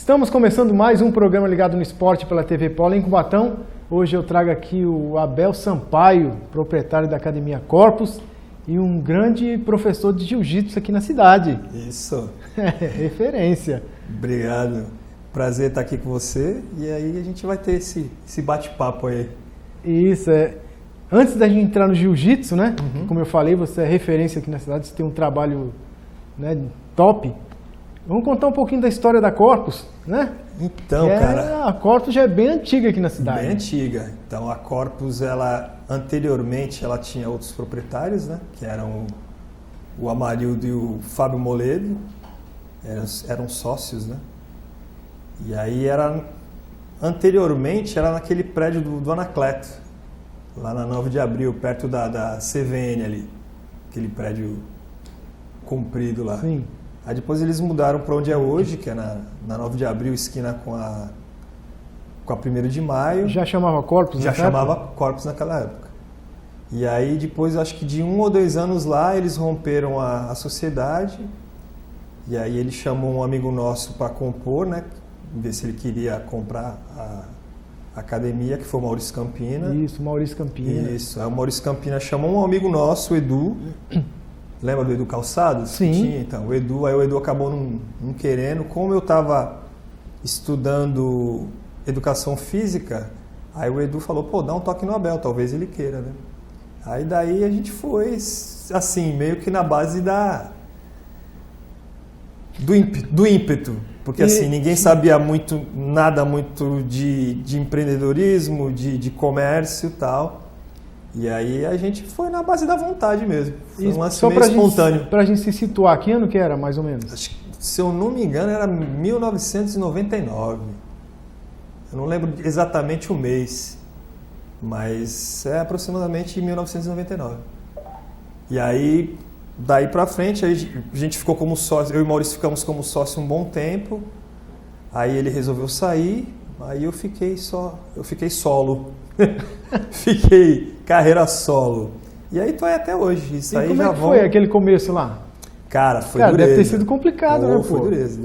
Estamos começando mais um programa ligado no esporte pela TV Polo em Cubatão. Hoje eu trago aqui o Abel Sampaio, proprietário da Academia Corpus e um grande professor de jiu-jitsu aqui na cidade. Isso. Referência. Obrigado. Prazer estar aqui com você e aí a gente vai ter esse bate-papo aí. Isso, Antes da gente entrar no jiu-jitsu, né? Como eu falei, você é referência aqui na cidade, você tem um trabalho, né, top. Vamos contar um pouquinho da história da Corpus, né? Então, cara... A Corpus já é bem antiga aqui na cidade. Bem antiga. Então, a Corpus, anteriormente, ela tinha outros proprietários, né? Que eram o Amarildo e o Fábio Moledo. Eram sócios, né? E aí, anteriormente, era naquele prédio do Anacleto, lá na 9 de Abril, perto da CVN ali. Aquele prédio comprido lá. Sim. Aí depois eles mudaram para onde é hoje, que é na 9 de Abril, esquina com a 1º de Maio. Já chamava Corpus? Já chamava Corpus naquela época. E aí depois, acho que de 1 ou 2 anos lá, eles romperam a sociedade. E aí ele chamou um amigo nosso para compor, né? Ver se ele queria comprar a academia, que foi o Maurício Campina. Isso, Maurício Campina. Isso, aí o Maurício Campina chamou um amigo nosso, o Edu. Lembra do Edu Calçados? Sim. Tinha, então, o Edu acabou não querendo. Como eu estava estudando educação física, aí o Edu falou, pô, dá um toque no Abel, talvez ele queira, né? Aí daí a gente foi, assim, meio que na base do ímpeto. Porque assim, ninguém sabia nada muito de empreendedorismo, de comércio e tal. E aí a gente foi na base da vontade mesmo. Foi um lance meio espontâneo. Pra gente se situar, que ano que era, mais ou menos? Acho que, se eu não me engano, era 1999. Eu não lembro exatamente o mês, mas é aproximadamente 1999. E aí, daí pra frente, aí a gente ficou como sócio, eu e o Maurício ficamos como sócio um bom tempo. Aí ele resolveu sair, aí eu fiquei solo. Fiquei carreira solo. E aí tô aí até hoje. Isso aí como já é que foi aquele começo lá? Cara, foi dureza. Deve ter sido complicado, né, pô? Foi dureza.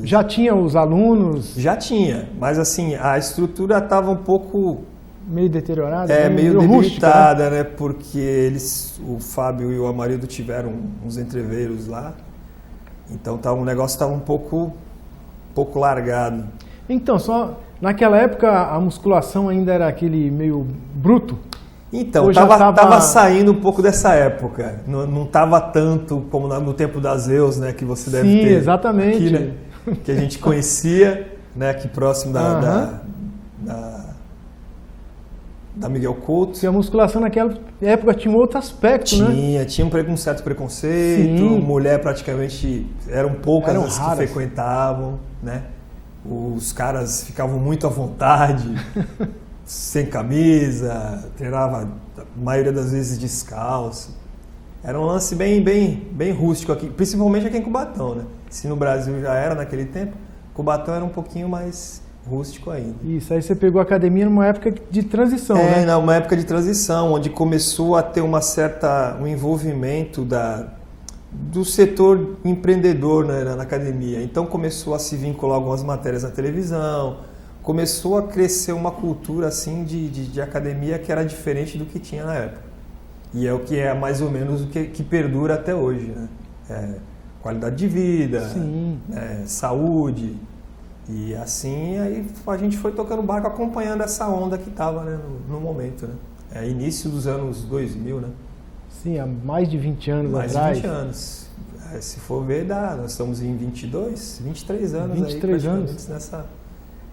Já tinha os alunos? Já tinha, mas assim, a estrutura tava um pouco... Meio deteriorada? Meio rústica, debilitada, né? Porque o Fábio e o Amarildo tiveram uns entreveiros lá. Então o negócio tava um pouco largado. Então, só... Naquela época a musculação ainda era aquele meio bruto? Então, tava saindo um pouco dessa época. Não tava tanto como no tempo das Zeus, né? Que você deve ter. Sim, exatamente. Aqui, né, que a gente conhecia, né? Aqui próximo da Miguel Couto. E a musculação naquela época tinha um outro aspecto, né? Tinha um certo preconceito. Sim. Mulher praticamente eram poucas as raras. que frequentavam, né? Os caras ficavam muito à vontade, sem camisa, treinava a maioria das vezes descalço. Era um lance bem rústico aqui, principalmente aqui em Cubatão, né? Se no Brasil já era naquele tempo, Cubatão era um pouquinho mais rústico ainda. Isso, aí você pegou a academia numa época de transição, né? Numa época de transição, onde começou a ter um envolvimento do setor empreendedor, né, na academia. Então começou a se vincular algumas matérias na televisão, começou a crescer uma cultura assim de academia que era diferente do que tinha na época. E é o que é mais ou menos o que perdura até hoje, né? Qualidade de vida, saúde. E assim aí a gente foi tocando barco acompanhando essa onda que estava, né, no momento, né? Início dos anos 2000, né? Sim, há mais de 20 anos atrás. Mais de 20 anos. Se for ver, nós estamos em 23 anos 23 anos.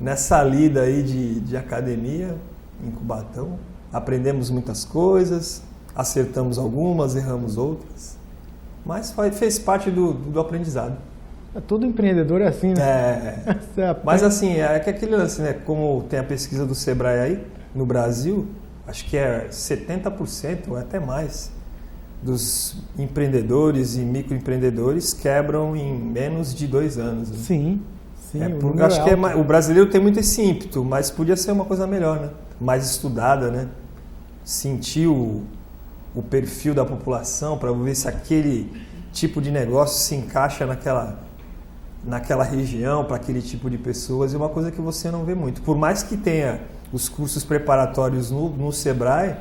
Nessa lida aí de academia em Cubatão. Aprendemos muitas coisas, acertamos algumas, erramos outras. Mas fez parte do aprendizado. Todo empreendedor é assim, né? Mas assim, é que aquele lance, né? Como tem a pesquisa do Sebrae aí, no Brasil, acho que é 70% ou até mais dos empreendedores e microempreendedores quebram em menos de 2 anos. Né? Sim. Acho que o brasileiro tem muito esse ímpeto, mas podia ser uma coisa melhor, né? Mais estudada, né? Sentir o perfil da população para ver se aquele tipo de negócio se encaixa naquela região, para aquele tipo de pessoas, é uma coisa que você não vê muito. Por mais que tenha os cursos preparatórios no Sebrae,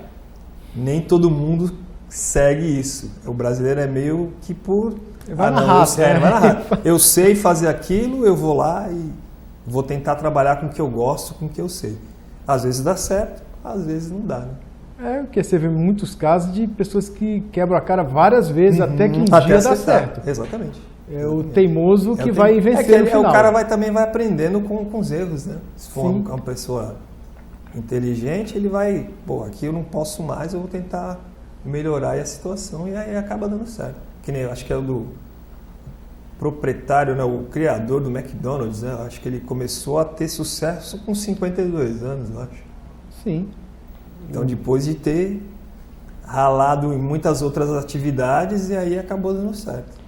nem todo mundo segue isso. O brasileiro é meio que por... Vai na raça. Eu sei fazer aquilo, eu vou lá e vou tentar trabalhar com o que eu gosto, com o que eu sei. Às vezes dá certo, às vezes não dá, né? Porque você vê muitos casos de pessoas que quebram a cara várias vezes até que um dia dá certo. Exatamente. É o teimoso que vai vencer no final. O cara também vai aprendendo com os erros, né? Se for uma pessoa inteligente, ele vai, aqui eu não posso mais, eu vou tentar melhorar a situação e aí acaba dando certo. Que nem, acho que é o do proprietário, né? O criador do McDonald's, né? Acho que ele começou a ter sucesso com 52 anos, eu acho. Sim. Então, depois de ter ralado em muitas outras atividades e aí acabou dando certo.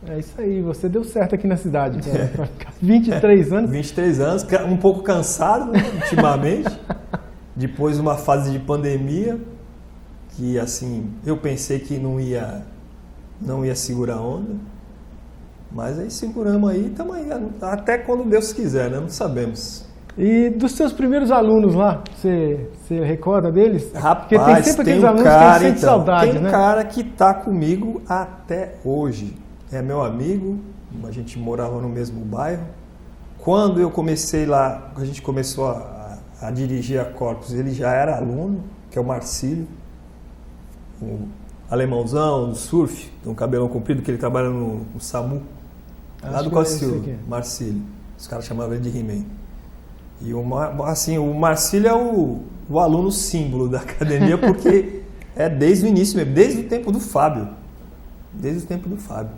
É isso aí, você deu certo aqui na cidade, cara. 23 anos. 23 anos, um pouco cansado, né, ultimamente. Depois de uma fase de pandemia, que assim, eu pensei que não ia segurar a onda. Mas aí seguramos aí, estamos aí, até quando Deus quiser, né? Não sabemos. E dos seus primeiros alunos lá, você recorda deles? Rapaz, porque tem sempre aqueles alunos que a gente sente saudade, né? Tem um cara que está comigo até hoje. É meu amigo, a gente morava no mesmo bairro. Quando eu comecei lá, a gente começou a dirigir a Corpus, ele já era aluno, que é o Marcílio, um alemãozão do surf, tem um cabelão comprido, que ele trabalha no SAMU, lá do Cossil, Marcílio. Os caras chamavam ele de He-Man. E o Marcílio é o aluno símbolo da academia, porque é desde o início mesmo, desde o tempo do Fábio. Desde o tempo do Fábio.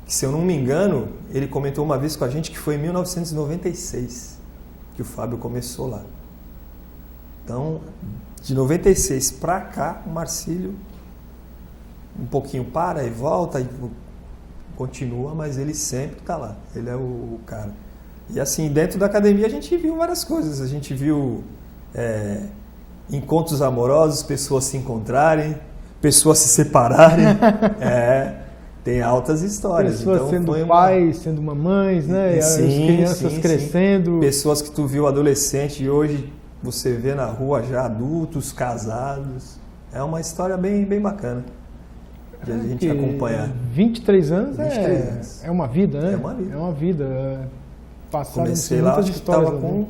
Que, se eu não me engano, ele comentou uma vez com a gente que foi em 1996 que o Fábio começou lá. Então, de 96 para cá, o Marcílio um pouquinho para e volta e continua, mas ele sempre está lá. Ele é o cara. E assim, dentro da academia a gente viu várias coisas. A gente viu encontros amorosos, pessoas se encontrarem, pessoas se separarem. Tem altas histórias. Pessoas então, sendo pais, sendo mamães, né? As crianças crescendo. Sim. Pessoas que tu viu adolescente e hoje você vê na rua já adultos, casados. É uma história bem, bem bacana de a gente acompanhar. 23 anos, é uma vida, né? É uma vida. Comecei lá, acho que estava com...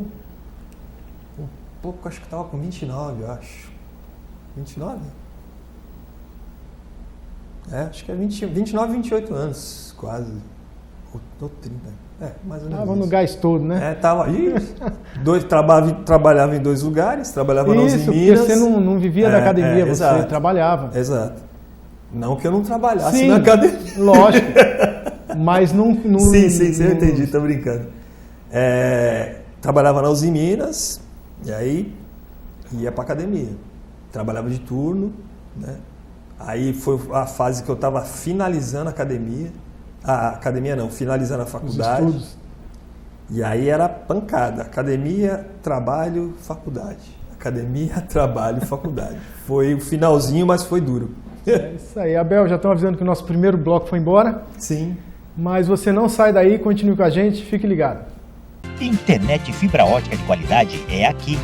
acho que estava com 29, eu acho. 29? Acho que é 29, 28 anos, quase. Ou 30. Mais ou menos. Tava no gás todo, né? Tava. Trabalhava em 2 lugares, trabalhava na Uzi Minas. Porque você não vivia da academia, você trabalhava. Exato. Não que eu não trabalhasse na academia. Lógico. Mas não... Sim, eu entendi, tô brincando. Trabalhava na Uzi Minas e aí ia para academia. Trabalhava de turno, né? Aí foi a fase que eu estava finalizando a academia. Finalizando a faculdade. Os estudos. E aí era pancada. Academia, trabalho, faculdade. Academia, trabalho, faculdade. Foi o finalzinho, mas foi duro. É isso aí. Abel, já estão avisando que o nosso primeiro bloco foi embora. Sim. Mas você não sai daí, continue com a gente, fique ligado. Internet fibra ótica de qualidade é aqui.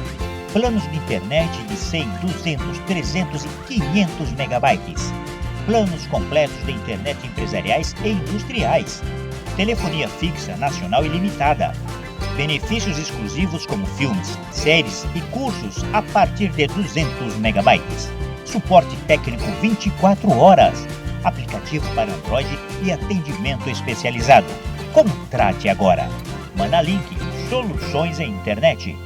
Planos de internet de 100, 200, 300 e 500 megabytes. Planos completos de internet empresariais e industriais. Telefonia fixa nacional ilimitada. Benefícios exclusivos como filmes, séries e cursos a partir de 200 megabytes. Suporte técnico 24 horas. Aplicativo para Android e atendimento especializado. Contrate agora. Manalink, soluções em internet.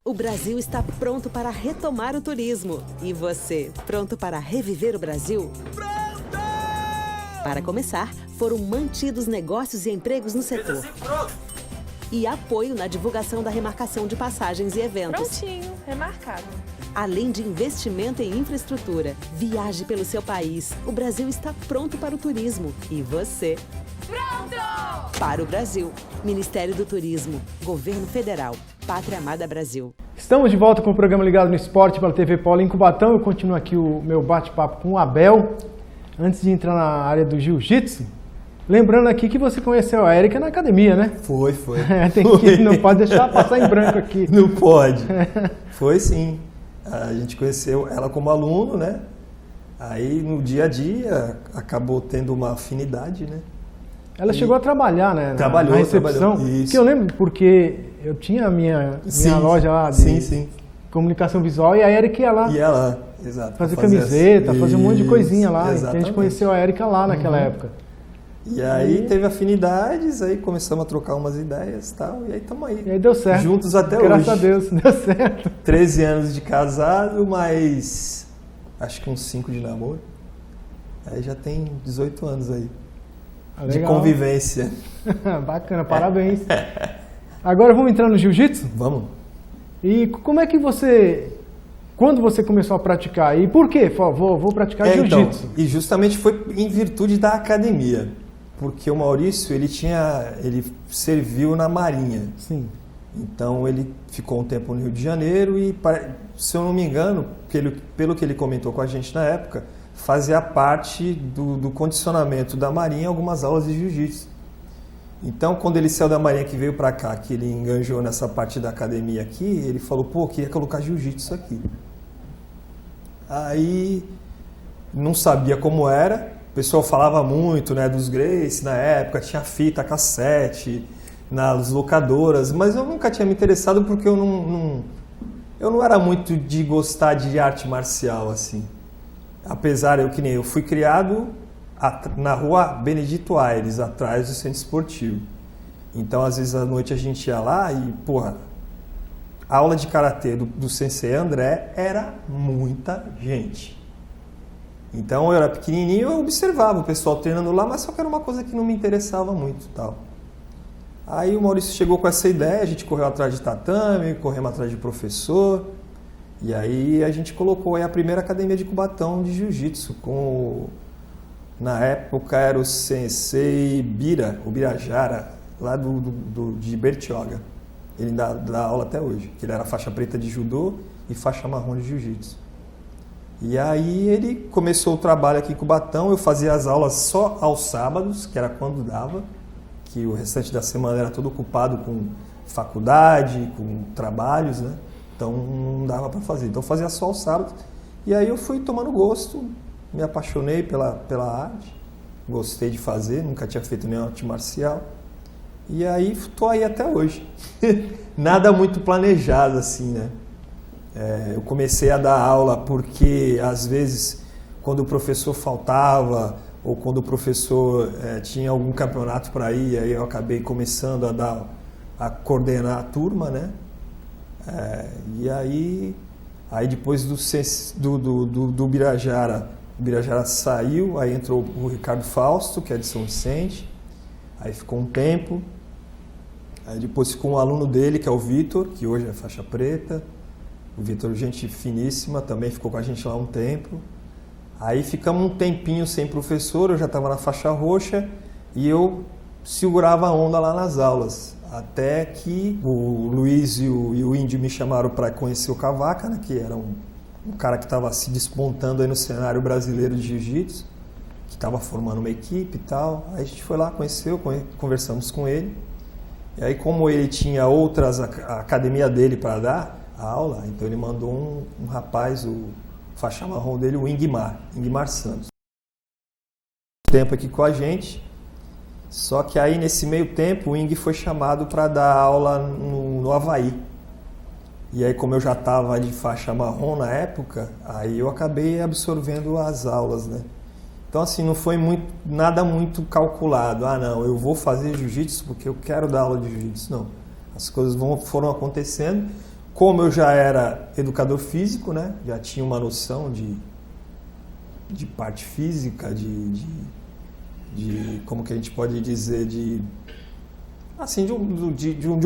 O Brasil está pronto para retomar o turismo. E você, pronto para reviver o Brasil? Pronto! Para começar, foram mantidos negócios e empregos no setor. E apoio na divulgação da remarcação de passagens e eventos. Prontinho, remarcado. Além de investimento em infraestrutura. Viaje pelo seu país. O Brasil está pronto para o turismo. E você? Pronto! Para o Brasil. Ministério do Turismo. Governo Federal. Pátria Amada Brasil. Estamos de volta com o programa Ligado no Esporte pela TV Polo em Cubatão. Eu continuo aqui o meu bate-papo com o Abel. Antes de entrar na área do jiu-jitsu, Lembrando aqui que você conheceu a Érica na academia, né? Foi. Não pode deixar passar em branco aqui. Não pode. Foi sim. A gente conheceu ela como aluno, né? Aí no dia a dia acabou tendo uma afinidade, né? Ela chegou a trabalhar, né? Trabalhou, na recepção. Isso. Que eu lembro porque eu tinha a minha loja lá de comunicação visual e a Érica ia lá. Ia lá, exato. Fazer camiseta, fazer um monte de coisinha lá. Exatamente. Então a gente conheceu a Érica lá naquela época. E aí teve afinidades, aí começamos a trocar umas ideias e tal, e aí estamos aí. E aí deu certo. Juntos até Graças hoje. a Deus, deu certo. 13 anos de casado, mais acho que uns 5 de namoro. Aí já tem 18 anos aí. De convivência. Bacana, parabéns. Agora vamos entrar no jiu-jitsu? Vamos. E como é que você... Quando você começou a praticar? E por quê? Vou praticar jiu-jitsu. Então, e justamente foi em virtude da academia. Porque o Maurício, ele serviu na Marinha. Sim. Então ele ficou um tempo no Rio de Janeiro e, se eu não me engano, pelo que ele comentou com a gente na época, fazia parte do condicionamento da Marinha algumas aulas de jiu-jitsu. Então, quando ele saiu da Marinha, que veio para cá, que ele enganjou nessa parte da academia aqui, ele falou, pô, queria colocar jiu-jitsu aqui. Aí, não sabia como era, o pessoal falava muito, né, dos Gracie na época, tinha fita, cassete, nas locadoras, mas eu nunca tinha me interessado porque eu não era muito de gostar de arte marcial, assim. Apesar, eu fui criado na rua Benedito Aires, atrás do centro esportivo. Então, às vezes, à noite a gente ia lá e, porra, a aula de karatê do sensei André era muita gente. Então, eu era pequenininho, eu observava o pessoal treinando lá, mas só que era uma coisa que não me interessava muito, tal. Aí o Maurício chegou com essa ideia, a gente correu atrás de tatame, corremos atrás de professor, e aí a gente colocou aí a primeira academia de Cubatão de jiu-jitsu, na época era o sensei Bira, o Birajara, lá de Bertioga. Ele dá aula até hoje, que ele era faixa preta de judô e faixa marrom de jiu-jitsu. E aí ele começou o trabalho aqui em Cubatão, eu fazia as aulas só aos sábados, que era quando dava, que o restante da semana era todo ocupado com faculdade, com trabalhos, né? Então não dava para fazer. Então eu fazia só aos sábados. E aí eu fui tomando gosto, me apaixonei pela arte, gostei de fazer, nunca tinha feito nenhuma arte marcial. E aí estou aí até hoje. Nada muito planejado assim, né? Eu comecei a dar aula porque às vezes quando o professor faltava ou quando o professor tinha algum campeonato para ir, aí eu acabei começando a coordenar a turma, né? E aí depois do Birajara, o Birajara saiu, aí entrou o Ricardo Fausto, que é de São Vicente, aí ficou um tempo, aí depois ficou um aluno dele, que é o Vitor, que hoje é faixa preta, o Vitor, gente finíssima, também ficou com a gente lá um tempo. Aí ficamos um tempinho sem professor, eu já estava na faixa roxa e eu segurava a onda lá nas aulas. Até que o Luiz e o Índio me chamaram para conhecer o Cavaca, né, que era um cara que estava se despontando aí no cenário brasileiro de jiu-jitsu, que estava formando uma equipe e tal. Aí a gente foi lá, conheceu, conversamos com ele. E aí, como ele tinha a academia dele para dar a aula, então ele mandou um rapaz, o faixa marrom dele, o Ingmar Santos. Tempo aqui com a gente, só que aí nesse meio tempo o Ing foi chamado para dar aula no Havaí. E aí, como eu já estava de faixa marrom na época, aí eu acabei absorvendo as aulas, né? Então assim, não foi nada muito calculado. Não, eu vou fazer jiu-jitsu porque eu quero dar aula de jiu-jitsu. Não, as coisas foram acontecendo. Como eu já era educador físico, né? Já tinha uma noção de parte física, de como que a gente pode dizer, de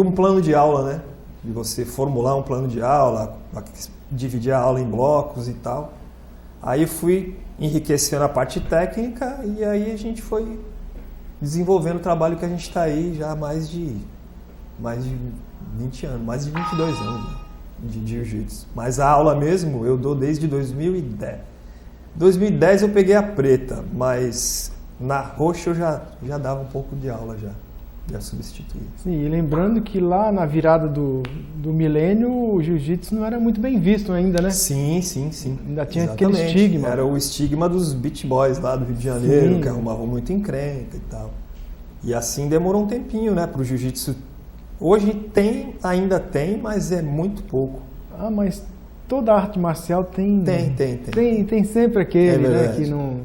um plano de aula, né? De você formular um plano de aula, dividir a aula em blocos e tal. Aí fui enriquecendo a parte técnica e aí a gente foi desenvolvendo o trabalho que a gente está aí já há mais de 20 anos, mais de 22 anos, né, de jiu-jitsu. Mas a aula mesmo eu dou desde 2010. 2010 eu peguei a preta, mas na roxa eu já dava um pouco de aula, já substituía. Sim, e lembrando que lá na virada do milênio, o jiu-jitsu não era muito bem visto ainda, né? Sim. Ainda tinha Exatamente. aquele estigma. Era o estigma dos beach boys lá do Rio de Janeiro, Sim. que arrumavam muito encrenca e tal. E assim demorou um tempinho, né, pro jiu-jitsu. Hoje ainda tem, mas é muito pouco. Ah, mas toda arte marcial tem... Tem sempre aquele, né, que não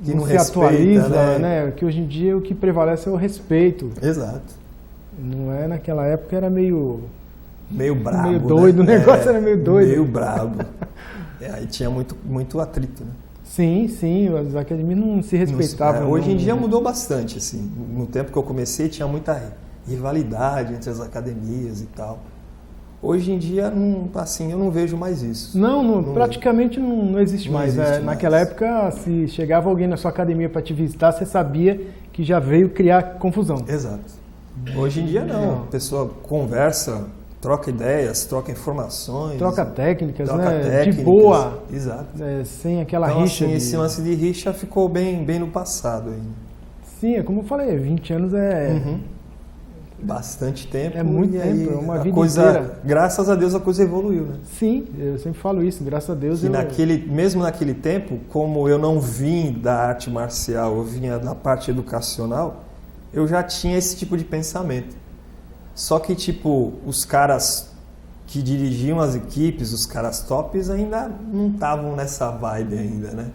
se respeita, atualiza, né? Que hoje em dia o que prevalece é o respeito. Exato. Não é, naquela época era meio brabo, meio doido, né? O negócio era meio doido. Meio brabo. Aí tinha muito atrito, né? Sim, as academias não se respeitavam. Hoje em dia mudou bastante, assim. No tempo que eu comecei tinha muita rivalidade entre as academias e tal. Hoje em dia, eu não vejo mais isso. Praticamente não existe mais. Naquela época, se chegava alguém na sua academia para te visitar, você sabia que já veio criar confusão. Exato. Hoje em dia não. A pessoa conversa, troca ideias, troca informações. Troca técnicas, técnicas, de boa. Exato. Sem aquela então, rixa. Assim, esse lance de rixa ficou bem no passado ainda. Sim, é como eu falei, 20 anos bastante tempo. É muito tempo, aí, é uma a vida coisa, inteira. Graças a Deus a coisa evoluiu, né? Sim, eu sempre falo isso, graças a Deus. Mesmo naquele tempo, como eu não vim da arte marcial, eu vinha da parte educacional, eu já tinha esse tipo de pensamento. Só que, os caras que dirigiam as equipes, os caras tops, ainda não estavam nessa vibe ainda, né?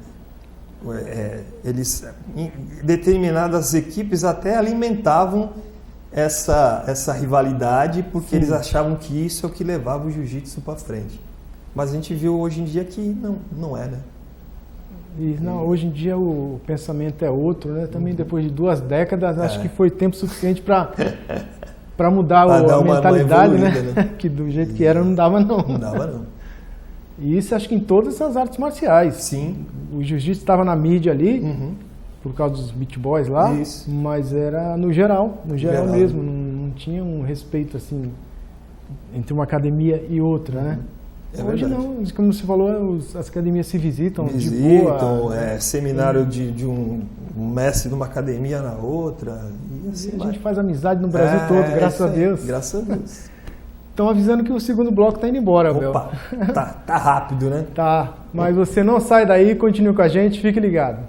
Determinadas equipes até alimentavam essa rivalidade porque eles achavam que isso é o que levava o jiu-jitsu para frente. Mas a gente viu hoje em dia que não é, né? Hoje em dia o pensamento é outro, né? Também depois de 2 décadas, acho que foi tempo suficiente para mudar a mentalidade, né? Que do jeito que era não dava não. Não dava não. E isso acho que em todas as artes marciais. Sim. O jiu-jitsu estava na mídia ali, por causa dos beach boys lá, mas era no geral mesmo, não tinha um respeito assim entre uma academia e outra, né? Hoje não, como você falou, as academias se visitam de boa. Seminário de um mestre de uma academia na outra. E assim a gente faz amizade no Brasil todo, graças a Deus. Graças a Deus. Estão avisando que o segundo bloco está indo embora, Abel. Opa, tá rápido, né? Tá, mas você não sai daí, continue com a gente, fique ligado.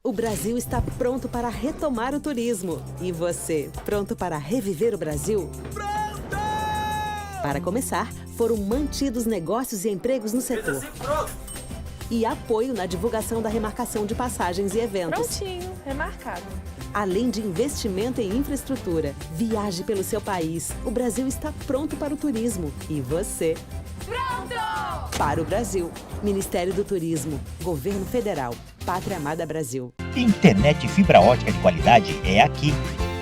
O Brasil está pronto para retomar o turismo. E você, pronto para reviver o Brasil? Pronto! Para começar, foram mantidos negócios e empregos no setor. E apoio na divulgação da remarcação de passagens e eventos. Prontinho, remarcado. Além de investimento em infraestrutura. Viaje pelo seu país. O Brasil está pronto para o turismo. E você? Pronto! Para o Brasil. Ministério do Turismo. Governo Federal. Pátria Amada Brasil. Internet fibra ótica de qualidade é aqui.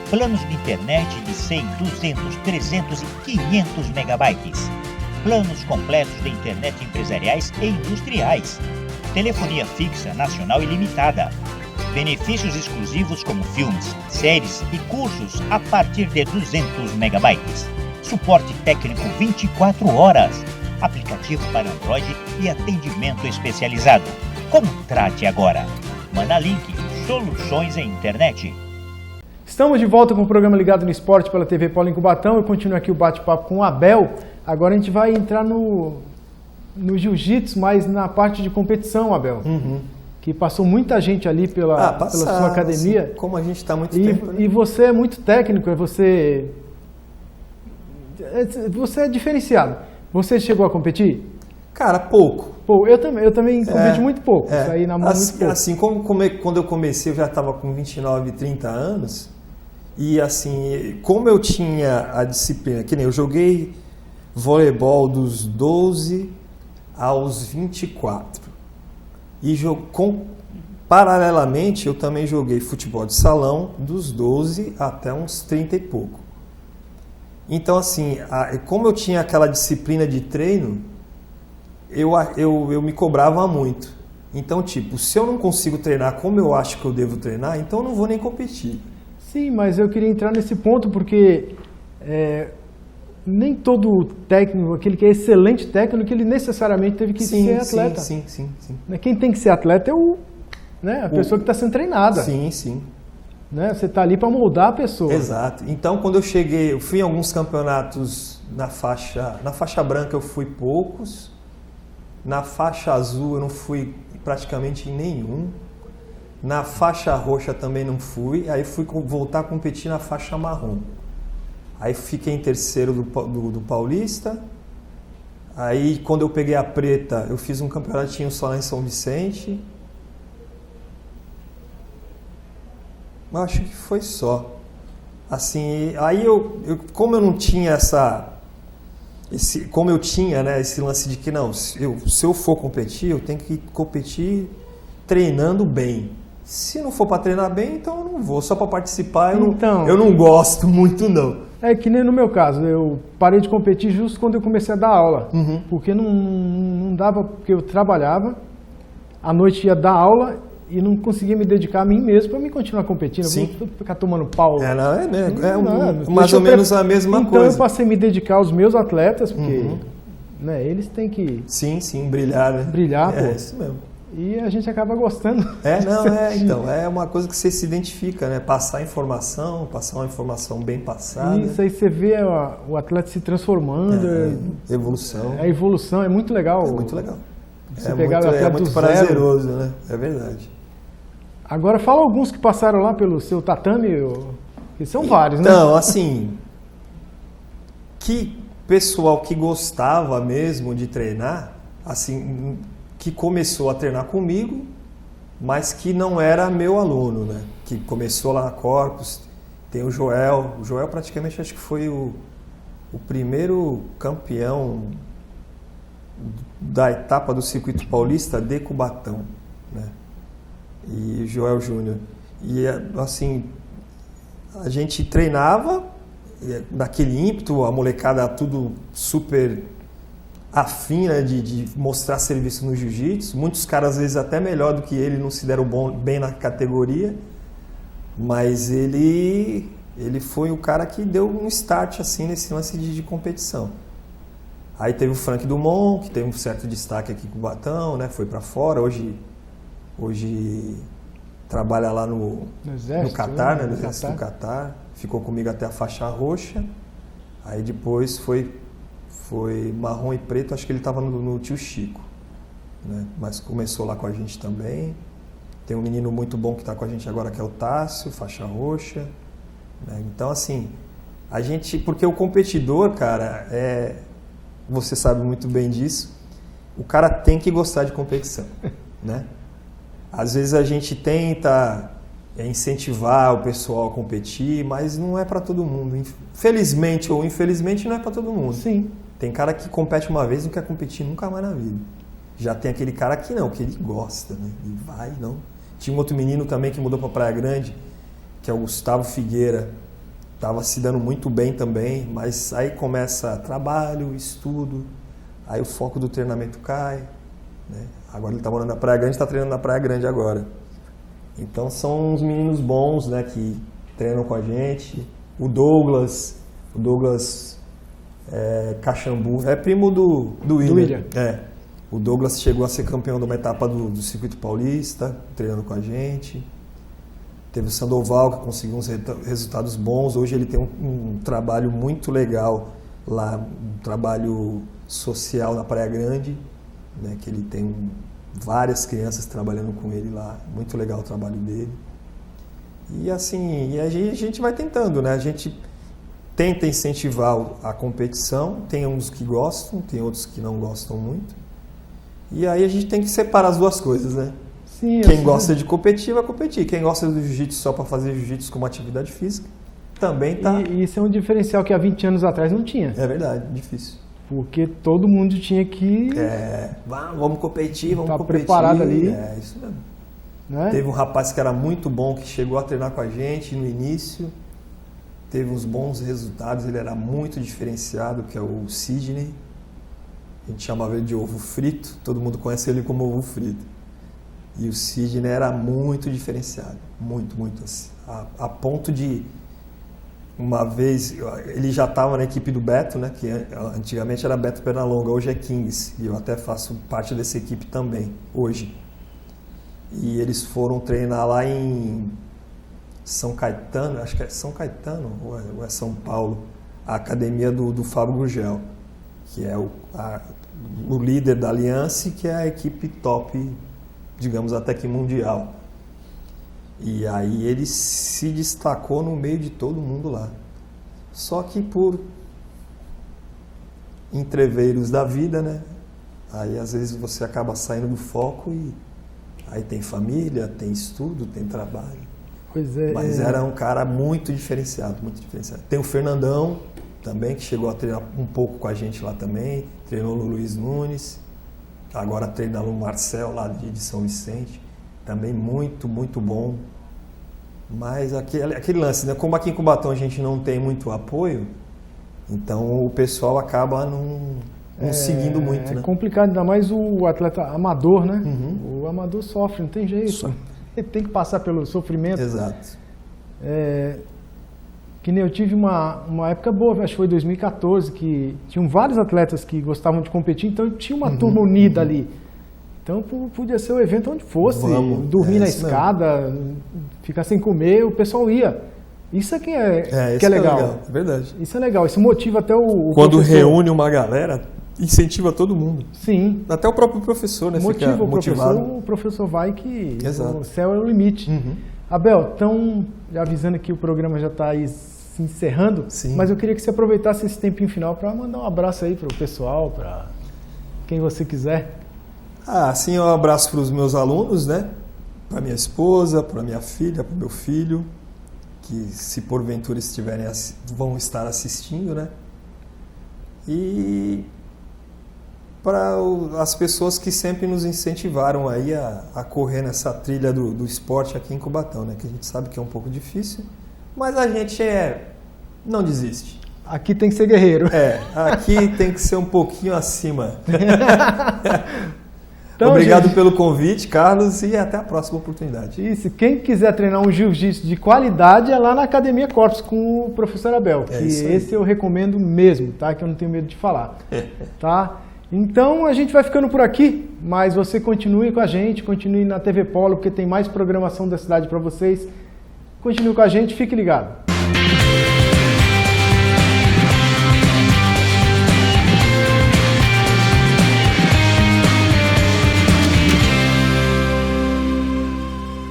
Planos de internet de 100, 200, 300 e 500 megabytes. Planos completos de internet empresariais e industriais. Telefonia fixa nacional ilimitada. Benefícios exclusivos como filmes, séries e cursos a partir de 200 megabytes. Suporte técnico 24 horas. Aplicativo para Android e atendimento especializado. Contrate agora. Manalink, soluções em internet. Estamos de volta com o programa Ligado no Esporte pela TV Polo em Cubatão. Eu continuo aqui o bate-papo com o Abel. Agora a gente vai entrar no jiu-jitsu, mas na parte de competição, Abel. Que passou muita gente ali pela sua academia. Assim, como a gente está muito tempo. Né? E você é muito técnico, você é diferenciado. Você chegou a competir? Cara, pouco. Eu também competi muito pouco. Saí na mão muito pouco. Assim, quando eu comecei, eu já estava com 29, 30 anos. E assim, como eu tinha a disciplina, que nem eu joguei voleibol dos 12 aos 24. E paralelamente, eu também joguei futebol de salão dos 12 até uns 30 e pouco. Então, assim, como eu tinha aquela disciplina de treino, eu me cobrava muito. Então, se eu não consigo treinar como eu acho que eu devo treinar, então eu não vou nem competir. Sim, mas eu queria entrar nesse ponto porque nem todo técnico, aquele que é excelente técnico, ele necessariamente teve que ser atleta. Sim. Quem tem que ser atleta é né? A pessoa que está sendo treinada. Sim, sim. Né? Você está ali para moldar a pessoa. Exato. Então, quando eu cheguei, eu fui em alguns campeonatos na faixa branca eu fui poucos, na faixa azul eu não fui praticamente em nenhum, na faixa roxa também não fui, aí fui voltar a competir na faixa marrom. Aí fiquei em terceiro do Paulista, aí quando eu peguei a preta eu fiz um campeonatinho só lá em São Vicente. Eu acho que foi só. Assim, aí como eu não tinha como eu tinha, né, esse lance de que não, se eu for competir, eu tenho que competir treinando bem. Se não for para treinar bem, então eu não vou. Só para participar, eu não gosto muito, não. É que nem no meu caso, eu parei de competir justo quando eu comecei a dar aula. Uhum. Porque não dava, porque eu trabalhava, à noite ia dar aula e não conseguia me dedicar a mim mesmo para mim continuar competindo. Sim. Eu vou ficar tomando pau. Mais ou menos a mesma coisa. Então eu passei a me dedicar aos meus atletas, porque né, eles têm que Sim, brilhar, né? Brilhar, pô. É isso mesmo. E a gente acaba gostando. Então, é uma coisa que você se identifica, né? Passar uma informação bem passada. Isso, aí você vê o atleta se transformando. Evolução. A evolução é muito legal. É muito legal. Você pegar o atleta é muito do prazeroso, zero. né? É verdade. Agora fala alguns que passaram lá pelo seu tatame, que são vários, né? Então, assim, que pessoal que gostava mesmo de treinar, assim, que começou a treinar comigo, mas que não era meu aluno, né? Que começou lá na Corpus. Tem o Joel. O Joel praticamente acho que foi o primeiro campeão da etapa do Circuito Paulista de Cubatão, né? E o Joel Júnior. E assim, a gente treinava naquele ímpeto, a molecada tudo super afim, né, de mostrar serviço no jiu-jitsu. Muitos caras, às vezes, até melhor do que ele, não se deram bem na categoria. Mas ele foi o cara que deu um start assim, nesse lance de competição. Aí teve o Frank Dumont, que teve um certo destaque aqui com o Cubatão, né, foi para fora. Hoje trabalha lá no Catar, né, no Exército do Catar. Ficou comigo até a faixa roxa. Aí depois foi marrom e preto, acho que ele estava no Tio Chico, né? Mas começou lá com a gente também. Tem um menino muito bom que está com a gente agora, que é o Tássio, faixa roxa, né? Então, assim, porque o competidor, cara, você sabe muito bem disso, o cara tem que gostar de competição, né? Às vezes a gente tenta incentivar o pessoal a competir, mas não é para todo mundo. Felizmente ou infelizmente, não é para todo mundo. Sim. Tem cara que compete uma vez e não quer competir nunca mais na vida. Já tem aquele cara que não, que ele gosta, né? E vai, não. Tinha um outro menino também que mudou para Praia Grande, que é o Gustavo Figueira. Estava se dando muito bem também, mas aí começa trabalho, estudo, aí o foco do treinamento cai, né? Agora ele está morando na Praia Grande, está treinando na Praia Grande agora. Então são uns meninos bons, né, que treinam com a gente. O Douglas Caxambu, é primo do William. O Douglas chegou a ser campeão de uma etapa do Circuito Paulista, treinando com a gente. Teve o Sandoval, que conseguiu uns resultados bons. Hoje ele tem um trabalho muito legal lá, um trabalho social na Praia Grande, né, que ele tem várias crianças trabalhando com ele lá. Muito legal o trabalho dele. E assim, a gente vai tentando, né? A gente tenta incentivar a competição. Tem uns que gostam, tem outros que não gostam muito. E aí a gente tem que separar as duas coisas, né? Sim, quem gosta de competir, vai competir. Quem gosta do jiu-jitsu só para fazer jiu-jitsu como atividade física, também tá... E isso é um diferencial que há 20 anos atrás não tinha. É verdade, difícil. Porque todo mundo tinha que... vamos competir, vamos tá competir. Preparado ali. É, isso mesmo. Né? Teve um rapaz que era muito bom, que chegou a treinar com a gente no início. Teve uns bons resultados, ele era muito diferenciado, que é o Sidney. A gente chamava ele de ovo frito, todo mundo conhece ele como ovo frito. E o Sidney era muito diferenciado, muito assim. A ponto de, uma vez, ele já estava na equipe do Beto, né, que antigamente era Beto Pernalonga, hoje é Kings, e eu até faço parte dessa equipe também, hoje. E eles foram treinar lá em São Caetano, acho que é São Caetano ou é São Paulo, a academia do Fábio Gurgel, que é o líder da Aliança, que é a equipe top, digamos, até que mundial. E aí ele se destacou no meio de todo mundo lá. Só que por entreveiros da vida, né? Aí às vezes você acaba saindo do foco e aí tem família, tem estudo, tem trabalho. Pois é. Mas era um cara muito diferenciado, muito diferenciado. Tem o Fernandão também, que chegou a treinar um pouco com a gente lá também, treinou no Luiz Nunes, agora treina no Marcel lá de São Vicente, também muito, muito bom. Mas aquele lance, né? Como aqui em Cubatão a gente não tem muito apoio, então o pessoal acaba não seguindo muito, né? É complicado, ainda mais o atleta amador, né? Uhum. O amador sofre, não tem jeito. Ele tem que passar pelo sofrimento. Exato. Que nem eu tive uma época boa, acho que foi 2014, que tinham vários atletas que gostavam de competir, então tinha uma turma unida ali. Então podia ser o evento onde fosse, dormir na escada, ficar sem comer, o pessoal ia. Isso é que é legal. É verdade. Isso é legal, isso motiva até o Quando professor. reúne uma galera, incentiva todo mundo. Sim. Até o próprio professor, né? Motiva fica o professor, motivado. o professor vai que Exato. o céu é o limite. Uhum. Abel, então, já avisando que o programa já está aí se encerrando, Sim. mas eu queria que você aproveitasse esse tempinho final para mandar um abraço aí para o pessoal, para quem você quiser. Sim, um abraço para os meus alunos, né? Para minha esposa, para minha filha, para meu filho, que se porventura vão estar assistindo, né? E para as pessoas que sempre nos incentivaram aí a correr nessa trilha do esporte aqui em Cubatão, né? Que a gente sabe que é um pouco difícil, mas a gente não desiste. Aqui tem que ser guerreiro. Aqui tem que ser um pouquinho acima. Então, obrigado gente, pelo convite, Carlos, e até a próxima oportunidade. Isso, quem quiser treinar um jiu-jitsu de qualidade é lá na Academia Corpus com o professor Abel, que esse eu recomendo mesmo, tá? Que eu não tenho medo de falar, tá? Então a gente vai ficando por aqui, mas você continue com a gente, continue na TV Polo, porque tem mais programação da cidade para vocês. Continue com a gente, fique ligado.